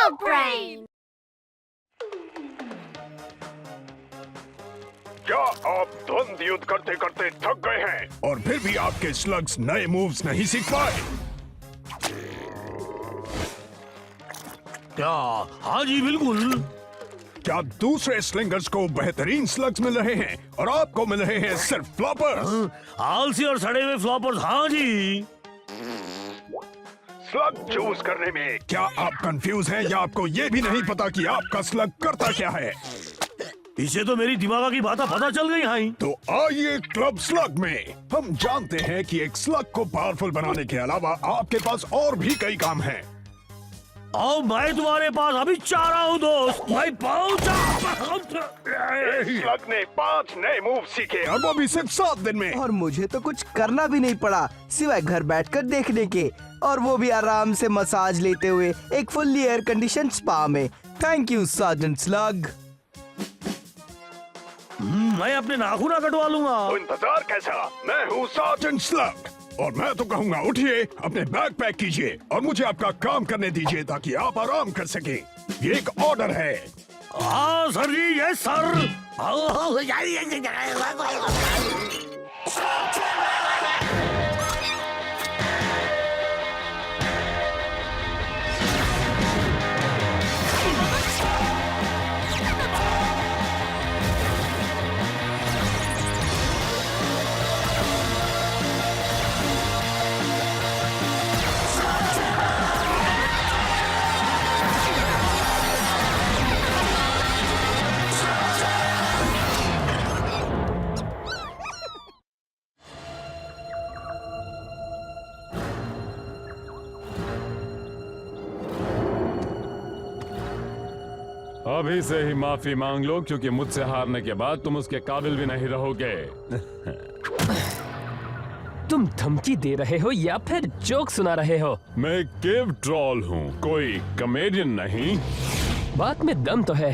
Slug Brain! क्या आप द्वंद युद्ध करते करते थक गए हैं और फिर भी आपके स्लग्स नए मूव्स नहीं सीख पाए? क्या? हाँ जी बिल्कुल। क्या दूसरे स्लिंगर्स को बेहतरीन स्लग्स मिल रहे हैं और आपको मिल रहे हैं सिर्फ फ्लॉपर्स? आलसी और सड़े हुए फ्लॉपर्स। हाँ जी। स्लग चूज करने में क्या आप कंफ्यूज हैं या आपको ये भी नहीं पता कि आपका स्लग करता क्या है? इसे तो मेरी दिमाग की बातें पता चल गई। हाँ तो आइए क्लब स्लग में हम जानते हैं कि एक स्लग को पावरफुल बनाने के अलावा आपके पास और भी कई काम हैं। आओ मैं तुम्हारे पास अभी चाह रहा हूँ दोस्त। मैं पहुंचा। स्लग ने 5 नए मूव सीखे और वो भी सिर्फ 7 दिन में। और मुझे तो कुछ करना भी नहीं पड़ा सिवाय घर बैठकर देखने के, और वो भी आराम से मसाज लेते हुए एक फुल्ली एयर कंडीशन स्पा में। Thank you sergeant slug. मैं अपने नाखून कटवा लूंगा। तो इंतजार कैसा? मैं हूँ सार्जेंट स्लग और मैं तो कहूँगा उठिए, अपने बैग पैक कीजिए और मुझे आपका काम करने दीजिए ताकि आप आराम कर सके। ये एक ऑर्डर है। हाँ सर जी, यस सर। अभी से ही माफी मांग लो क्योंकि मुझसे हारने के बाद तुम उसके काबिल भी नहीं रहोगे। तुम धमकी दे रहे हो या फिर जोक सुना रहे हो? मैं केव ट्रॉल हूँ, कोई कॉमेडियन नहीं। बात में दम तो है।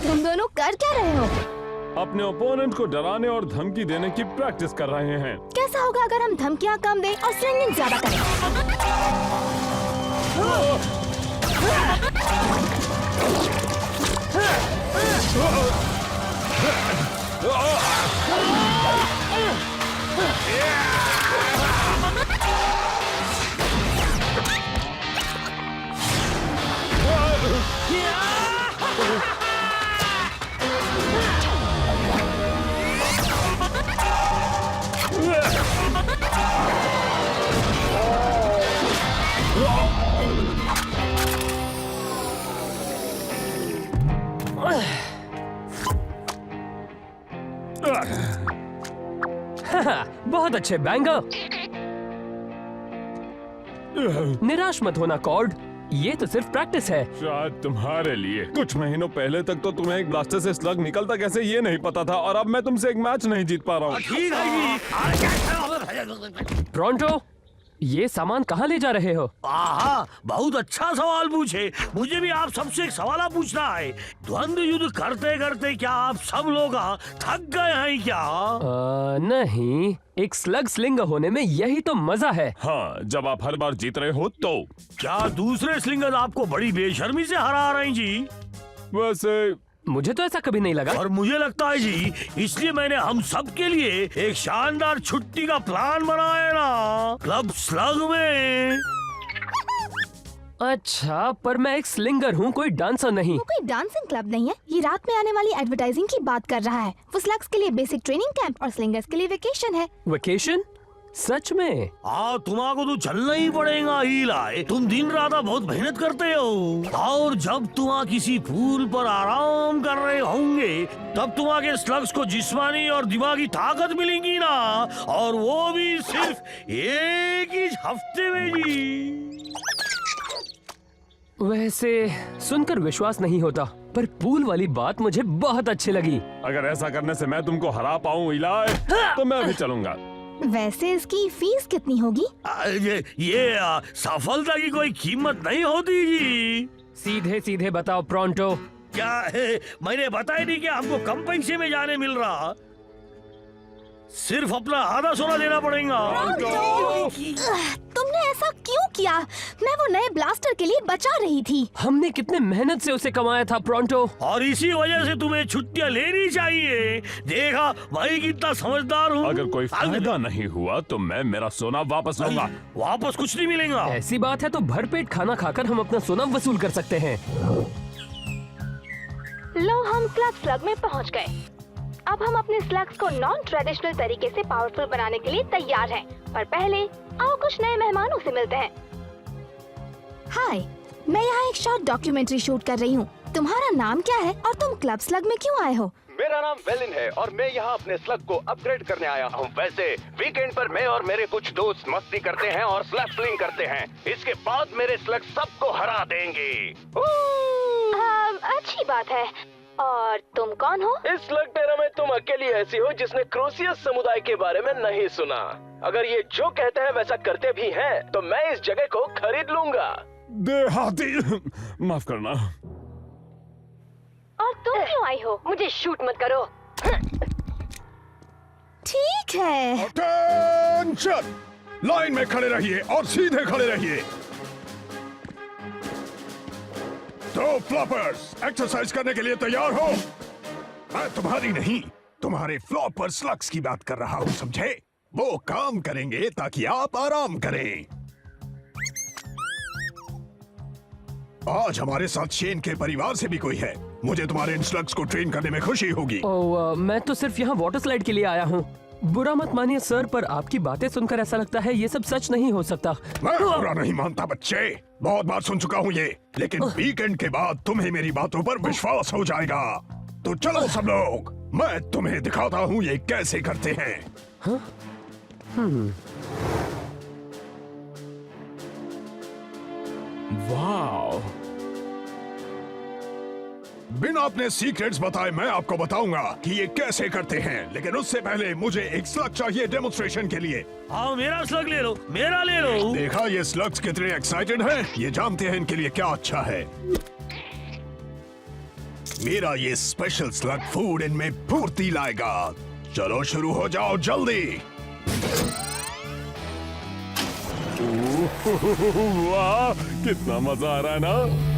तुम दोनों कर क्या रहे हो? अपने ओपोनेंट को डराने और धमकी देने की प्रैक्टिस कर रहे हैं। कैसा होगा अगर हम धमकियां कम दें और स्लिंगिंग ज्यादा करें? बहुत अच्छे बैंगर। निराश मत होना कॉर्ड, ये तो सिर्फ प्रैक्टिस है। शायद तुम्हारे लिए। कुछ महीनों पहले तक तो तुम्हें एक ब्लास्टर से स्लग निकलता कैसे ये नहीं पता था, और अब मैं तुमसे एक मैच नहीं जीत पा रहा हूँ। ठीक है जी। ब्रॉन्टो, ये सामान कहाँ ले जा रहे हो? आहा, बहुत अच्छा सवाल पूछे। मुझे भी आप सबसे एक सवाल पूछना है। द्वंद युद्ध करते करते क्या आप सब लोग थक गए हैं क्या? नहीं, एक स्लग स्लिंगर होने में यही तो मजा है। हाँ, जब आप हर बार जीत रहे हो तो। क्या दूसरे स्लिंगर आपको बड़ी बेशर्मी से हरा रहे हैं जी? वैसे मुझे तो ऐसा कभी नहीं लगा। और मुझे लगता है जी, इसलिए मैंने हम सब के लिए एक शानदार छुट्टी का प्लान बनाया ना, क्लब स्लग में। अच्छा, पर मैं एक स्लिंगर हूँ, कोई डांसर नहीं। वो कोई डांसिंग क्लब नहीं है, ये रात में आने वाली एडवर्टाइजिंग की बात कर रहा है। वो स्लग्स के लिए बेसिक ट्रेनिंग कैंप और स्लिंगर्स के लिए वेकेशन है। वेकेशन? सच में? हाँ, तुम्हारा तो चलना ही पड़ेगा ही लाए। तुम दिन रात बहुत मेहनत करते हो, और जब तुम किसी पूल पर आराम कर रहे होंगे तब तुम्हारे स्लग्स को जिस्मानी और दिमागी ताकत मिलेगी ना, और वो भी सिर्फ एक ही हफ्ते में जी। वैसे सुनकर विश्वास नहीं होता, पर पूल वाली बात मुझे बहुत अच्छी लगी। अगर ऐसा करने से मैं तुमको हरा पाऊँ इलाय, तो मैं भी चलूंगा। वैसे इसकी फीस कितनी होगी? ये सफलता की कोई कीमत नहीं होती जी। सीधे सीधे बताओ प्रोंटो। क्या है? मैंने बताया नहीं कि हमको कम पैसे में जाने मिल रहा। सिर्फ अपना आधा सोना देना पड़ेगा। तुमने ऐसा क्यों किया? मैं वो नए ब्लास्टर के लिए बचा रही थी। हमने कितने मेहनत से उसे कमाया था प्रोंटो। और इसी वजह से तुम्हें छुट्टियां लेनी चाहिए। देखा भाई कितना समझदार हूँ। अगर कोई फायदा नहीं हुआ तो मैं मेरा सोना वापस लूंगा। वापस कुछ नहीं मिलेगा। ऐसी बात है तो भरपेट खाना खाकर हम अपना सोना वसूल कर सकते हैं। लो, हम क्लब स्लग में पहुंच गए। अब हम अपने स्लग्स को नॉन ट्रेडिशनल तरीके से पावरफुल बनाने के लिए तैयार हैं। पर पहले आओ कुछ नए मेहमानों से मिलते हैं। हाय, मैं यहाँ एक शॉर्ट डॉक्यूमेंट्री शूट कर रही हूँ। तुम्हारा नाम क्या है और तुम क्लब स्लग में क्यों आए हो? मेरा नाम वेलिन है और मैं यहाँ अपने स्लग को अपग्रेड करने आया हूँ। वैसे वीकेंड पर मैं और मेरे कुछ दोस्त मस्ती करते हैं और स्लग स्लिंग करते हैं। इसके बाद मेरे स्लग सबको हरा देंगे। अच्छी बात है। और तुम कौन हो? इस स्लग टेरा में तुम अकेली ऐसी हो जिसने क्रोसियस समुदाय के बारे में नहीं सुना। अगर ये जो कहते हैं वैसा करते भी हैं, तो मैं इस जगह को खरीद लूंगा। देहाती, माफ करना। और तुम क्यों आई हो? मुझे शूट मत करो। ठीक है। अटेंशन! लाइन में खड़े रहिए और सीधे खड़े रहिए। तो फ्लॉपर्स, एक्सरसाइज करने के लिए तैयार हो? मैं तुम्हारी नहीं, तुम्हारे फ्लॉपर स्लग्स की बात कर रहा हूँ, समझे? वो काम करेंगे ताकि आप आराम करें। आज हमारे साथ शेन के परिवार से भी कोई है। मुझे तुम्हारे इन स्लग्स को ट्रेन करने में खुशी होगी। मैं तो सिर्फ यहाँ वाटर स्लाइड के लिए आया हूँ। बुरा मत मानिए सर, पर आपकी बातें सुनकर ऐसा लगता है ये सब सच नहीं हो सकता। मैं बुरा नहीं मानता बच्चे, बहुत बार सुन चुका हूँ ये, लेकिन वीकेंड के बाद तुम्हें मेरी बातों पर विश्वास हो जाएगा। तो चलो सब लोग, मैं तुम्हें दिखाता हूँ ये कैसे करते हैं। वाह, बिना अपने सीक्रेट्स बताए मैं आपको बताऊंगा कि ये कैसे करते हैं, लेकिन उससे पहले मुझे एक स्लग चाहिए डेमोन्स्ट्रेशन के लिए। आओ मेरा स्लग ले लो, मेरा ले लो। देखा ये स्लग्स कितने एक्साइटेड हैं? ये जानते हैं इनके लिए क्या अच्छा है। मेरा ये स्पेशल स्लग फूड इनमें फुर्ती लाएगा। चलो शुरू हो जाओ जल्दी। वाह, कितना मजा आ रहा है ना।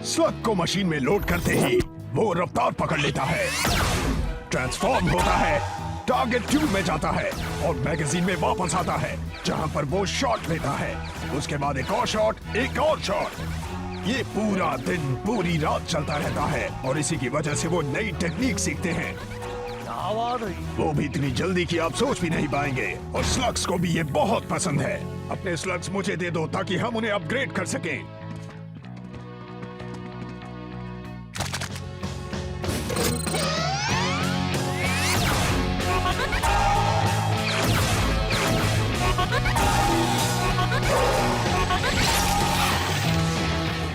स्लग को मशीन में लोड करते ही वो रफ्तार पकड़ लेता है, ट्रांसफॉर्म होता है, टारगेट ट्यूब में जाता है और मैगजीन में वापस आता है, जहां पर वो शॉट लेता है। उसके बाद एक और शॉट, एक और शॉट। ये पूरा दिन पूरी रात चलता रहता है और इसी की वजह से वो नई टेक्निक सीखते हैं। आवाज आई। वो भी इतनी जल्दी कि आप सोच भी नहीं पाएंगे। और स्लग्स को भी ये बहुत पसंद है। अपने स्लग्स मुझे दे दो ताकि हम उन्हें अपग्रेड कर सकें।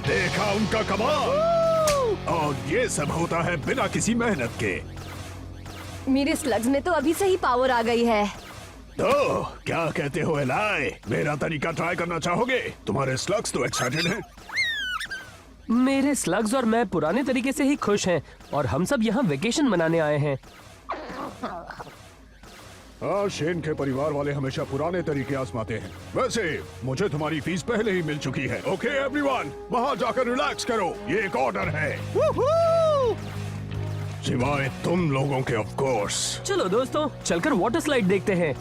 देखा उनका कमाल। और ये सब होता है बिना किसी मेहनत के। मेरे स्लग्स में तो अभी से ही पावर आ गई है। तो क्या कहते हो एलाई? मेरा तरीका ट्राई करना चाहोगे? तुम्हारे स्लग्स तो एक्साइटेड हैं। मेरे स्लग्स और मैं पुराने तरीके से ही खुश हैं और हम सब यहाँ वेकेशन मनाने आए हैं। हाँ, शेन के परिवार वाले हमेशा पुराने तरीके आजमाते हैं। वैसे मुझे तुम्हारी फीस पहले ही मिल चुकी है। ओके एवरीवन, वहाँ जाकर रिलैक्स करो, ये एक ऑर्डर है। सिवाय तुम लोगों के ऑफ कोर्स। चलो दोस्तों, चलकर वाटर स्लाइड देखते हैं।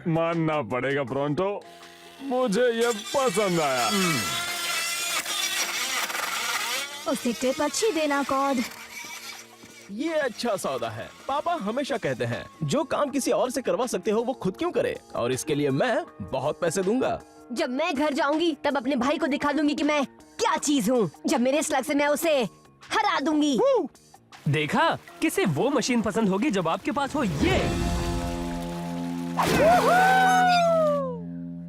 मानना पड़ेगा प्रोंटो, मुझे ये पसंद आया। उसे टिप अच्छी देना कॉड। ये अच्छा सौदा है। पापा हमेशा कहते हैं जो काम किसी और से करवा सकते हो वो खुद क्यों करे, और इसके लिए मैं बहुत पैसे दूंगा। जब मैं घर जाऊंगी तब अपने भाई को दिखा दूंगी कि मैं क्या चीज हूँ। जब मेरे स्लग से मैं उसे हरा दूंगी। देखा, किसे वो मशीन पसंद होगी जब आपके पास हो ये।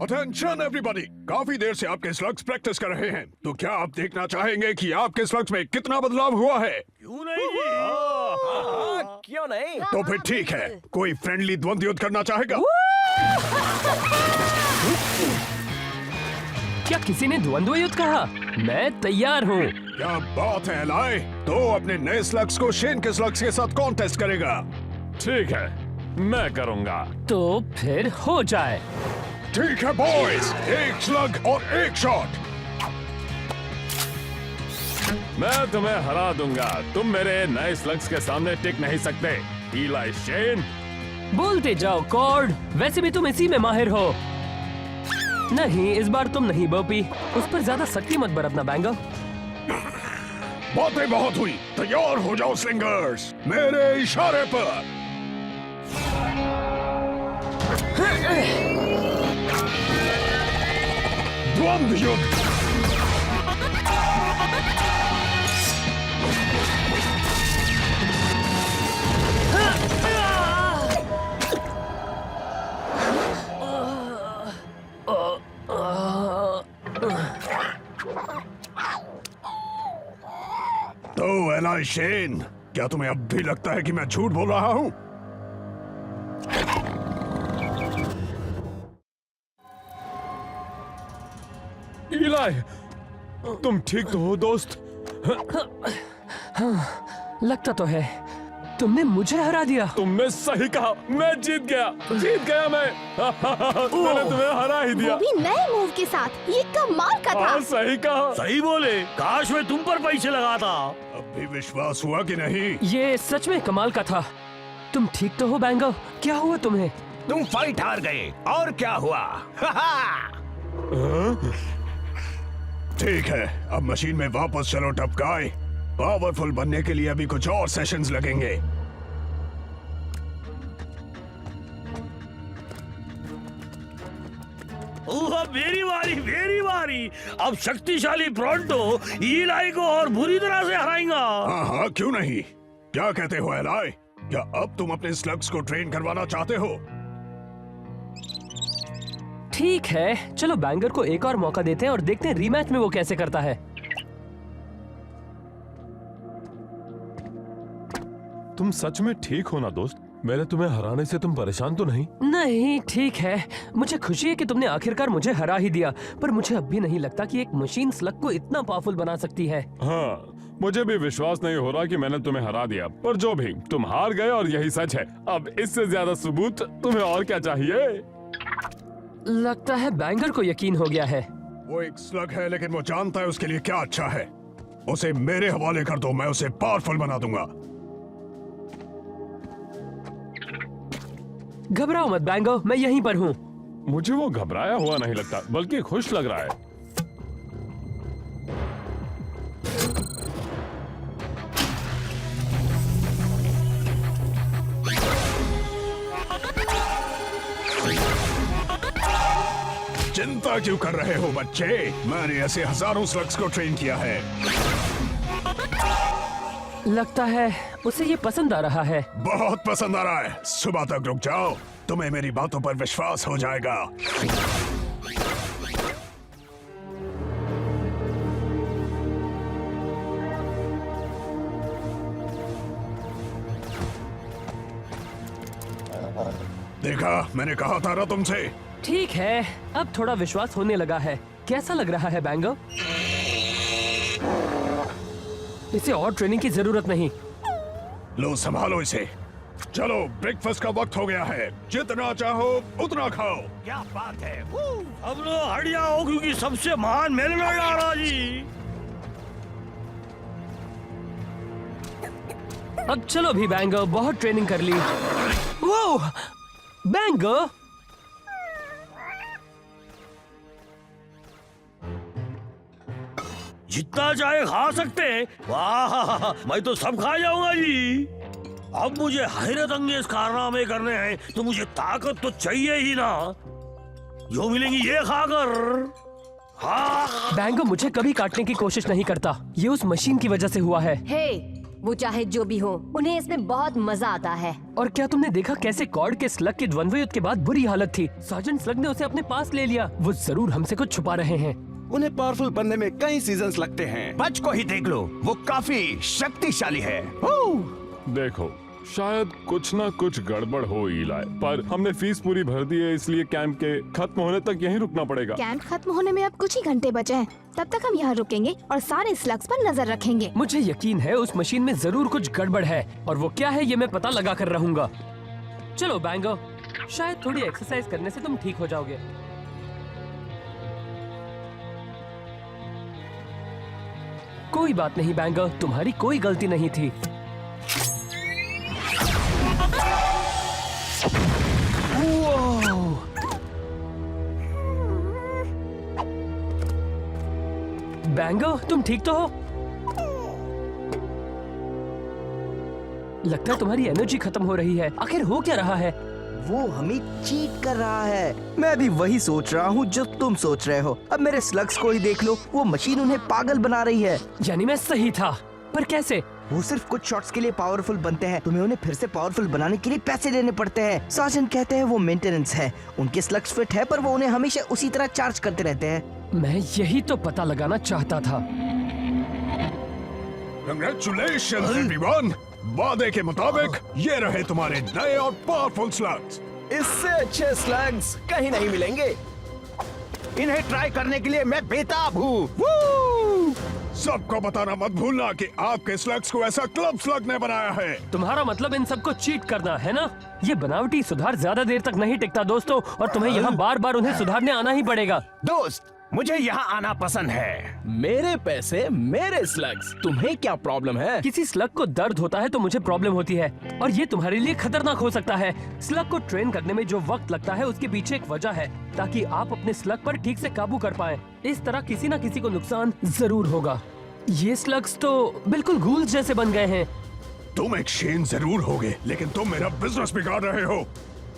अटेंशन एवरीबॉडी, काफी देर से आपके स्लग्स प्रैक्टिस कर रहे हैं, तो क्या आप देखना चाहेंगे कि आपके स्लग्स में कितना बदलाव हुआ है? क्यों नहीं जी? क्यों नहीं? तो फिर ठीक है, कोई फ्रेंडली द्वंद्व युद्ध करना चाहेगा? क्या किसी ने द्वंद्व युद्ध कहा? मैं तैयार हूँ। क्या बात है एलाई, तो अपने नए स्लग्स को शेन के स्लग्स के साथ कौन टेस्ट करेगा? ठीक है, मैं करूंगा। तो फिर हो जाए। ठीक है बॉयज, एक स्लग और एक शॉट। मैं तुम्हें हरा दूंगा। तुम मेरे नए स्लग्स के सामने टिक नहीं सकते। इलाई शेन। बोलते जाओ कॉर्ड, वैसे भी तुम इसी में माहिर हो। नहीं, इस बार तुम नहीं बर्पी। उस पर ज्यादा सख्ती मत बरतना बैंगो। बातें बहुत हुई, तैयार हो जाओ स्लिंगर्स, मेरे इशारे पर। द्वंद्व युद्ध। तो एलाई शेन, क्या तुम्हें अब भी लगता है कि मैं झूठ बोल रहा हूं? इलाई, तुम ठीक तो हो दोस्त? लगता तो है। तुमने मुझे हरा दिया। तुमने सही कहा, मैं जीत गया मैं। मैंने तुम्हें हरा ही दिया। वो भी नए मूव के साथ, ये कमाल का था। हाँ, सही कहा। सही बोले, काश मैं तुम पर पैसे लगाता। अब भी विश्वास हुआ कि नहीं? ये सच में कमाल का था। तुम ठीक तो हो बैंगो? क्या हुआ तुम्हें? तुम फाइट हार गए और क्या हुआ? ठीक है, अब मशीन में वापस चलो टफ गाय। पावरफुल बनने के लिए अभी कुछ और सेशंस लगेंगे। ओह, मेरी बारी। अब शक्तिशाली प्रोंटो इलाई को और बुरी तरह से हराएगा। हाँ, क्यों नहीं? क्या कहते हो एलाई? क्या अब तुम अपने स्लग्स को ट्रेन करवाना चाहते हो? ठीक है, चलो बैंगर को एक और मौका देते हैं और देखते हैं रीमैच में वो कैसे करता है। तुम सच में ठीक हो ना दोस्त? मैंने तुम्हें हराने से तुम परेशान तो नहीं? नहीं, ठीक है। मुझे खुशी है कि तुमने आखिरकार मुझे हरा ही दिया, पर मुझे अब भी नहीं लगता कि एक मशीन स्लग को इतना पावरफुल बना सकती है। हाँ, मुझे भी विश्वास नहीं हो रहा कि मैंने तुम्हें हरा दिया, पर जो भी, तुम हार गए और यही सच है। अब इससे ज्यादा सबूत तुम्हें और क्या चाहिए? लगता है बैंगर को यकीन हो गया है। वो एक स्लग है, लेकिन वो जानता है उसके लिए क्या अच्छा है। उसे मेरे हवाले कर दो, मैं उसे पावरफुल बना दूंगा। घबराओ मत बैंगो, मैं यहीं पर हूँ। मुझे वो घबराया हुआ नहीं लगता, बल्कि खुश लग रहा है। चिंता क्यों कर रहे हो बच्चे? मैंने ऐसे हजारों स्लग्स को ट्रेन किया है। लगता है उसे ये पसंद आ रहा है। बहुत पसंद आ रहा है। सुबह तक रुक जाओ, तुम्हें मेरी बातों पर विश्वास हो जाएगा। देखा, मैंने कहा था ना तुमसे। ठीक है, अब थोड़ा विश्वास होने लगा है। कैसा लग रहा है बैंगो? इसे और ट्रेनिंग की जरूरत नहीं। लो, संभालो इसे। चलो, ब्रेकफास्ट का वक्त हो गया है। जितना चाहो उतना खाओ। क्या बात है? अब लोग हट जाओ, क्योंकि सबसे महान मेरे लाला जी। अब चलो भी बैंगो, बहुत ट्रेनिंग कर ली। वो बैंगो, जितना चाहे खा सकते हैं। वाह, मैं तो सब खा जाऊंगा जी। अब मुझे हैरत अंगेज कारनामे करने हैं, तो मुझे ताकत तो चाहिए ही ना, जो मिलेंगी ये खाकर। हाँ। बैंगो मुझे कभी काटने की कोशिश नहीं करता। ये उस मशीन की वजह से हुआ है। हे, वो चाहे जो भी हो, उन्हें इसमें बहुत मजा आता है। और क्या तुमने देखा कैसे कॉर्ड के स्लग की द्वंद्व युद्ध के बाद बुरी हालत थी? सार्जेंट स्लग ने उसे अपने पास ले लिया। वो जरूर हमसे कुछ छुपा रहे हैं। उन्हें पावरफुल बनने में कई सीजन्स लगते हैं। बच को ही देख लो, वो काफी शक्तिशाली है। देखो, शायद कुछ ना कुछ गड़बड़ हो इलाई, पर हमने फीस पूरी भर दी है, इसलिए कैंप के खत्म होने तक यहीं रुकना पड़ेगा। कैंप खत्म होने में अब कुछ ही घंटे बचे हैं। तब तक हम यहाँ रुकेंगे और सारे स्लग्स पर नजर रखेंगे। मुझे यकीन है उस मशीन में जरूर कुछ गड़बड़ है और वो क्या है ये मैं पता लगा कर रहूंगा। चलो बैंगो, शायद थोड़ी एक्सरसाइज करने से तुम ठीक हो जाओगे। कोई बात नहीं बैंगो, तुम्हारी कोई गलती नहीं थी। बैंगो, तुम ठीक तो हो? लगता है तुम्हारी एनर्जी खत्म हो रही है। आखिर हो क्या रहा है? वो हमें चीट कर रहा है। मैं भी वही सोच रहा हूँ जो तुम सोच रहे हो। अब मेरे स्लग्स को ही देख लो, वो मशीन उन्हें पागल बना रही है। यानी मैं सही था, पर कैसे? वो सिर्फ कुछ शॉट्स के लिए पावरफुल बनते हैं, तुम्हें उन्हें फिर से पावरफुल बनाने के लिए पैसे देने पड़ते हैं। साजन कहते हैं वो मेंटेनेंस है, उनके स्लग्स फिट है पर वो उन्हें हमेशा उसी तरह चार्ज करते रहते हैं। मैं यही तो पता लगाना चाहता था। Congratulations everyone! वादे के मुताबिक ये रहे तुम्हारे नए और पावरफुल स्लग्स। इससे अच्छे स्लग्स कहीं नहीं मिलेंगे। इन्हें ट्राई करने के लिए मैं बेताब हूँ। सबको बताना मत भूलना कि आपके स्लग्स को ऐसा क्लब स्लग ने बनाया है। तुम्हारा मतलब इन सबको चीट करना है ना? ये बनावटी सुधार ज्यादा देर तक नहीं टिकता दोस्तों, और तुम्हें यहाँ बार बार उन्हें सुधारने आना ही पड़ेगा। दोस्त, मुझे यहाँ आना पसंद है। मेरे पैसे, मेरे स्लग्स, तुम्हें क्या प्रॉब्लम है? किसी स्लग को दर्द होता है तो मुझे प्रॉब्लम होती है, और ये तुम्हारे लिए खतरनाक हो सकता है। स्लग को ट्रेन करने में जो वक्त लगता है उसके पीछे एक वजह है, ताकि आप अपने स्लग पर ठीक से काबू कर पाएं। इस तरह किसी न किसी को नुकसान जरूर होगा। ये स्लग्स तो बिल्कुल घूल जैसे बन गए हैं। तुम एक शेन जरूर होगे, लेकिन तुम मेरा बिजनेस बिगाड़ रहे हो।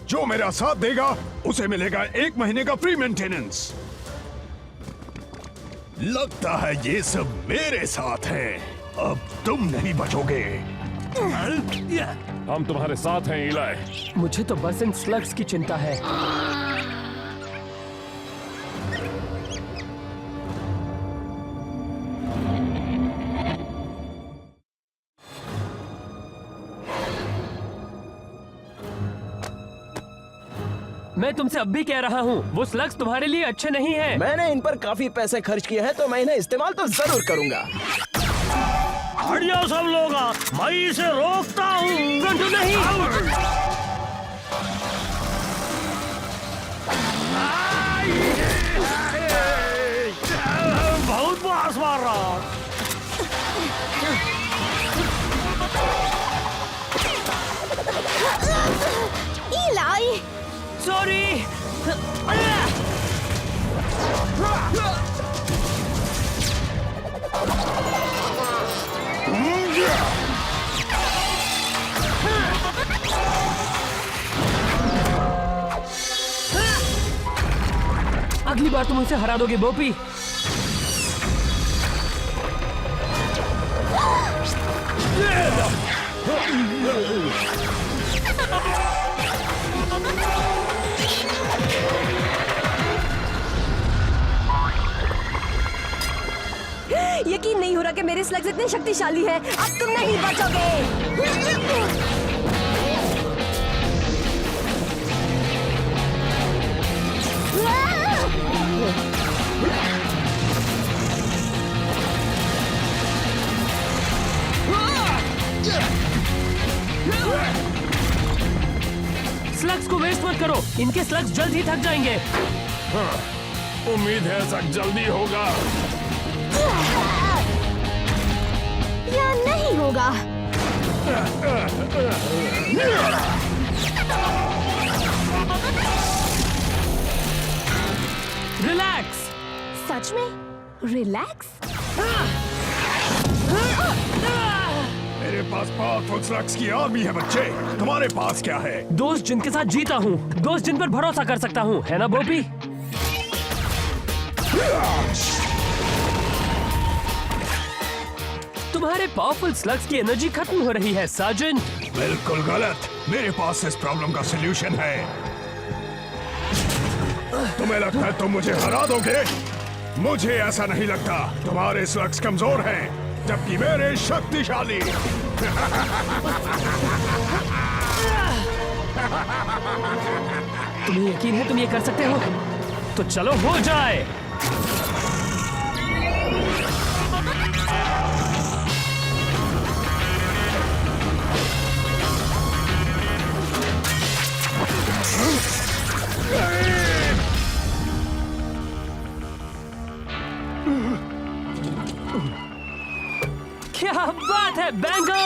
जो मेरा साथ देगा उसे मिलेगा 1 महीने का फ्री मेंटेनेंस। लगता है ये सब मेरे साथ है। अब तुम नहीं बचोगे। हम तुम्हारे साथ हैं इलाई। मुझे तो बस इन स्लग्स की चिंता है। मैं तुमसे अब भी कह रहा हूँ, वो स्लग्स तुम्हारे लिए अच्छे नहीं हैं। मैंने इन पर काफी पैसे खर्च किए हैं, तो मैं इन्हें इस्तेमाल तो जरूर करूंगा। हट जाओ सब लोग, मैं इसे रोकता हूँ। नहीं। बहुत बास मार रहा। इलाई! सॉरी। अगली बार तुम उसे हरा दोगे बोपी। यकीन नहीं हो रहा कि मेरे स्लग्स इतने शक्तिशाली हैं। अब तुम नहीं बचोगे। स्लग्स को वेस्ट मत करो, इनके स्लग्स जल्द ही थक जाएंगे। उम्मीद है ऐसा जल्दी होगा। या नहीं होगा। रिलैक्स। सच में? रिलैक्स? मेरे पास पावरफुल स्लग्स की आर्मी है बच्चे। तुम्हारे पास क्या है? दोस्त जिनके साथ जीता हूँ, दोस्त जिन पर भरोसा कर सकता हूँ, है ना बोपी? तुम्हारे पावरफुल स्लग्स की एनर्जी खत्म हो रही है साजन। बिल्कुल गलत। मेरे पास इस प्रॉब्लम का सलूशन है। तुम्हें लगता है तुम मुझे हरा दोगे? मुझे ऐसा नहीं लगता। तुम्हारे स्लग्स कमजोर हैं। जबकि मेरे शक्तिशाली। तुम्हें यकीन है तुम ये कर सकते हो? तो चलो हो जाए। क्या बात है बैंगो!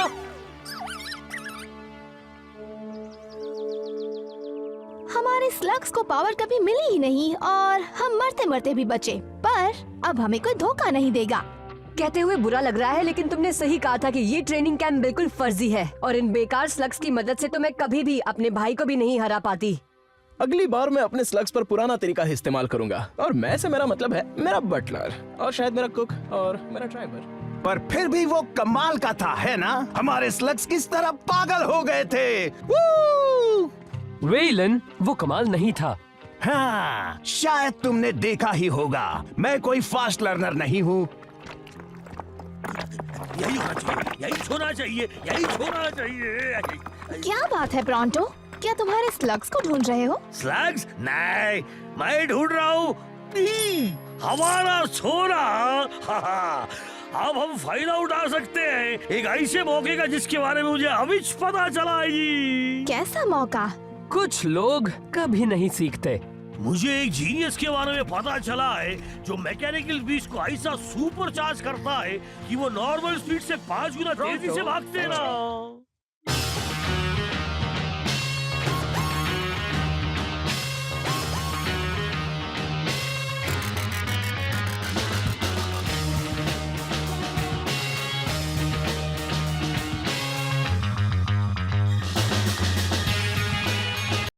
हमारे स्लग्स को पावर कभी मिली ही नहीं और हम मरते मरते भी बचे, पर अब हमें कोई धोखा नहीं देगा। कहते हुए बुरा लग रहा है, लेकिन तुमने सही कहा था कि ये ट्रेनिंग कैंप बिल्कुल फर्जी है और इन बेकार स्लग्स की मदद से तो मैं कभी भी अपने भाई को भी नहीं हरा पाती। अगली बार मैं अपने स्लग्स पर पुराना तरीका इस्तेमाल करूंगा, और मैं से मेरा मतलब है मेरा बटलर और शायद मेरा कुक और मेरा ड्राइवर। पर फिर भी वो कमाल का था, है ना? हमारे स्लग्स किस तरह पागल हो गए थे। वेलन, वो कमाल नहीं था। हाँ, शायद तुमने देखा ही होगा, मैं कोई फास्ट लर्नर नहीं हूँ। यही होना चाहिए, यही छोड़ना चाहिए, यही छोड़ना चाहिए। क्या बात है ब्रॉन्टो, क्या तुम्हारे स्लग्स को ढूंढ रहे हो? स्लग्स? नहीं, मैं ढूंढ रहा हूँ हमारा सोना। अब हम फायदा उठा सकते हैं एक ऐसे मौके का जिसके बारे में मुझे अभी पता चला है। कैसा मौका? कुछ लोग कभी नहीं सीखते। मुझे एक जीनियस के बारे में पता चला है जो मैकेनिकल बीस्ट को ऐसा सुपर चार्ज करता है कि वो नॉर्मल स्पीड से 5 गुना तेजी से भागते हैं ना।